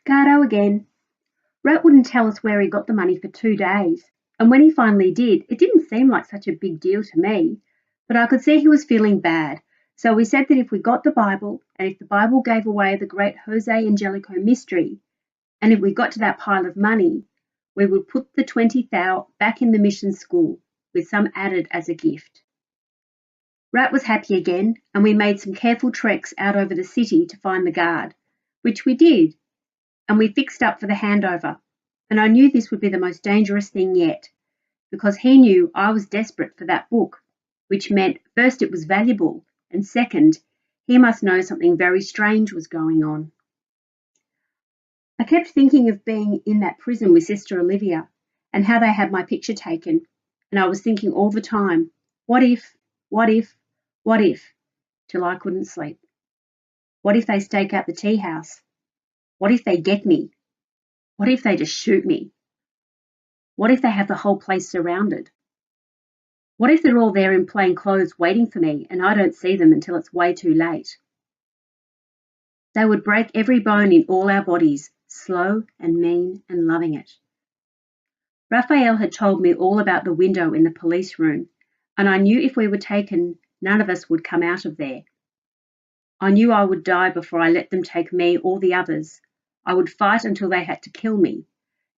Gardo again. Rat wouldn't tell us where he got the money for 2 days, and when he finally did, it didn't seem like such a big deal to me, but I could see he was feeling bad, so we said that if we got the Bible, and if the Bible gave away the great Jose Angelico mystery, and if we got to that pile of money, we would put the 20,000 back in the mission school, with some added as a gift. Rat was happy again, and we made some careful treks out over the city to find the guard, which we did, and we fixed up for the handover, and I knew this would be the most dangerous thing yet, because he knew I was desperate for that book, which meant first it was valuable, and second, he must know something very strange was going on. I kept thinking of being in that prison with Sister Olivia, and how they had my picture taken, and I was thinking all the time, what if, till I couldn't sleep. What if they stake out the tea house? What if they get me? What if they just shoot me? What if they have the whole place surrounded? What if they're all there in plain clothes waiting for me and I don't see them until it's way too late? They would break every bone in all our bodies, slow and mean and loving it. Raphael had told me all about the window in the police room, and I knew if we were taken, none of us would come out of there. I knew I would die before I let them take me or the others. I would fight until they had to kill me,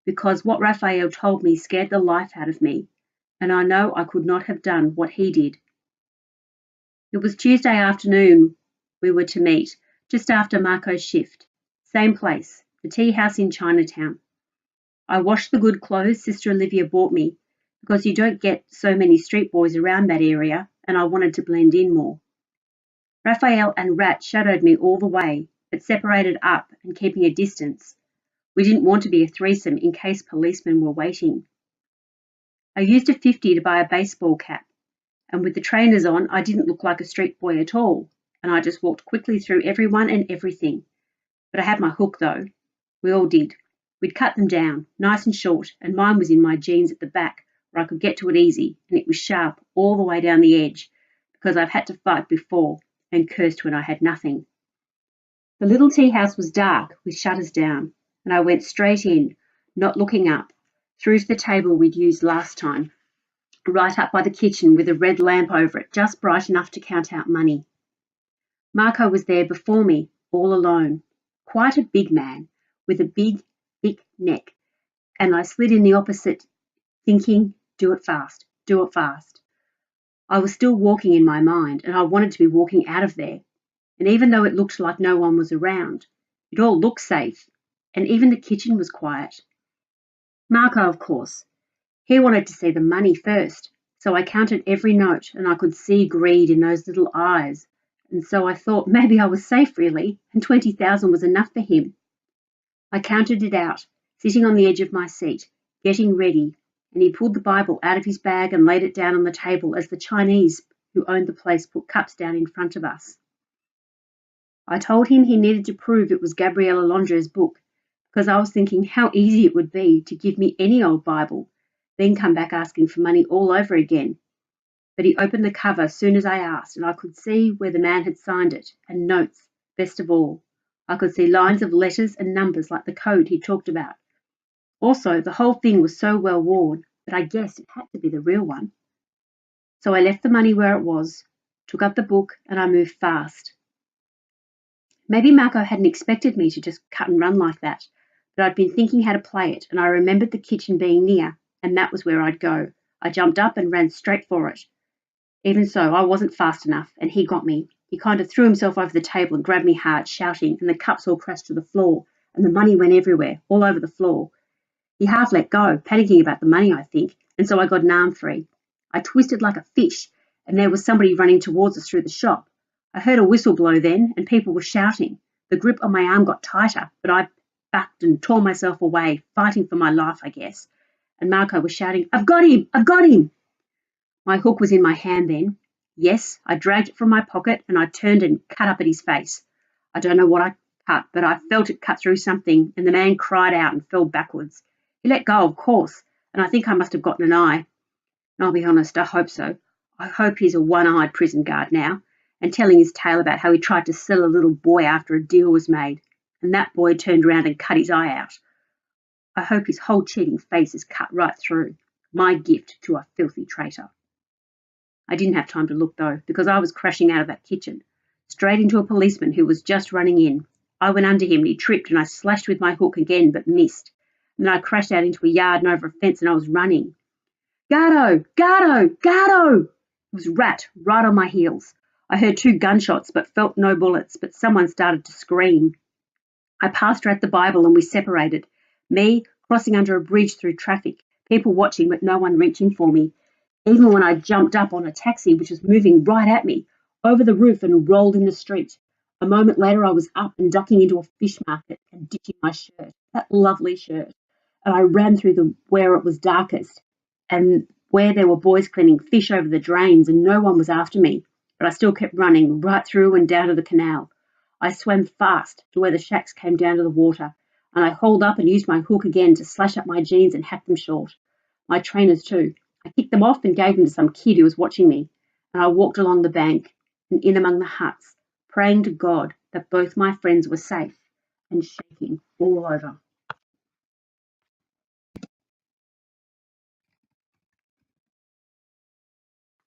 because what Raphael told me scared the life out of me, and I know I could not have done what he did. It was Tuesday afternoon we were to meet, just after Marco's shift. Same place, the tea house in Chinatown. I washed the good clothes Sister Olivia bought me, because you don't get so many street boys around that area, and I wanted to blend in more. Raphael and Rat shadowed me all the way, but separated up and keeping a distance. We didn't want to be a threesome in case policemen were waiting. I used a 50 to buy a baseball cap, and with the trainers on, I didn't look like a street boy at all, and I just walked quickly through everyone and everything. But I had my hook, though. We all did. We'd cut them down, nice and short, and mine was in my jeans at the back, where I could get to it easy, and it was sharp all the way down the edge, because I've had to fight before, and cursed when I had nothing. The little tea house was dark, with shutters down, and I went straight in, not looking up, through to the table we'd used last time, right up by the kitchen with a red lamp over it, just bright enough to count out money. Marco was there before me, all alone, quite a big man, with a big, thick neck, and I slid in the opposite, thinking, do it fast, do it fast. I was still walking in my mind, and I wanted to be walking out of there, and even though it looked like no one was around, it all looked safe, and even the kitchen was quiet. Marco, of course, he wanted to see the money first, so I counted every note, and I could see greed in those little eyes, and so I thought maybe I was safe really, and 20,000 was enough for him. I counted it out, sitting on the edge of my seat, getting ready, and he pulled the Bible out of his bag and laid it down on the table as the Chinese who owned the place put cups down in front of us. I told him he needed to prove it was Gabriella Londra's book, because I was thinking how easy it would be to give me any old Bible, then come back asking for money all over again. But he opened the cover as soon as I asked, and I could see where the man had signed it, and notes, best of all. I could see lines of letters and numbers like the code he talked about. Also, the whole thing was so well worn that I guessed it had to be the real one. So I left the money where it was, took up the book, and I moved fast. Maybe Marco hadn't expected me to just cut and run like that, but I'd been thinking how to play it, and I remembered the kitchen being near, and that was where I'd go. I jumped up and ran straight for it. Even so, I wasn't fast enough, and he got me. He kind of threw himself over the table and grabbed me hard, shouting, and the cups all crashed to the floor, and the money went everywhere, all over the floor. He half let go, panicking about the money, I think, and so I got an arm free. I twisted like a fish, and there was somebody running towards us through the shop. I heard a whistle blow then, and people were shouting. The grip on my arm got tighter, but I backed and tore myself away, fighting for my life, I guess. And Marco was shouting, "I've got him! I've got him!" My hook was in my hand then. Yes, I dragged it from my pocket, and I turned and cut up at his face. I don't know what I cut, but I felt it cut through something, and the man cried out and fell backwards. He let go, of course, and I think I must have gotten an eye. And I'll be honest, I hope so. I hope he's a one-eyed prison guard now, and telling his tale about how he tried to sell a little boy after a deal was made, and that boy turned round and cut his eye out. I hope his whole cheating face is cut right through. My gift to a filthy traitor. I didn't have time to look, though, because I was crashing out of that kitchen, straight into a policeman who was just running in. I went under him and he tripped, and I slashed with my hook again but missed. And then I crashed out into a yard and over a fence, and I was running. Gardo! Gardo! Gardo! It was Rat right on my heels. I heard 2 gunshots but felt no bullets, but someone started to scream. I passed her at the Bible and we separated. Me crossing under a bridge through traffic, people watching but no one reaching for me. Even when I jumped up on a taxi which was moving right at me, over the roof and rolled in the street. A moment later I was up and ducking into a fish market and ditching my shirt, that lovely shirt. And I ran through where it was darkest and where there were boys cleaning fish over the drains, and no one was after me. But I still kept running right through and down to the canal. I swam fast to where the shacks came down to the water, and I hauled up and used my hook again to slash up my jeans and hack them short. My trainers too. I kicked them off and gave them to some kid who was watching me, and I walked along the bank and in among the huts, praying to God that both my friends were safe and shaking all over.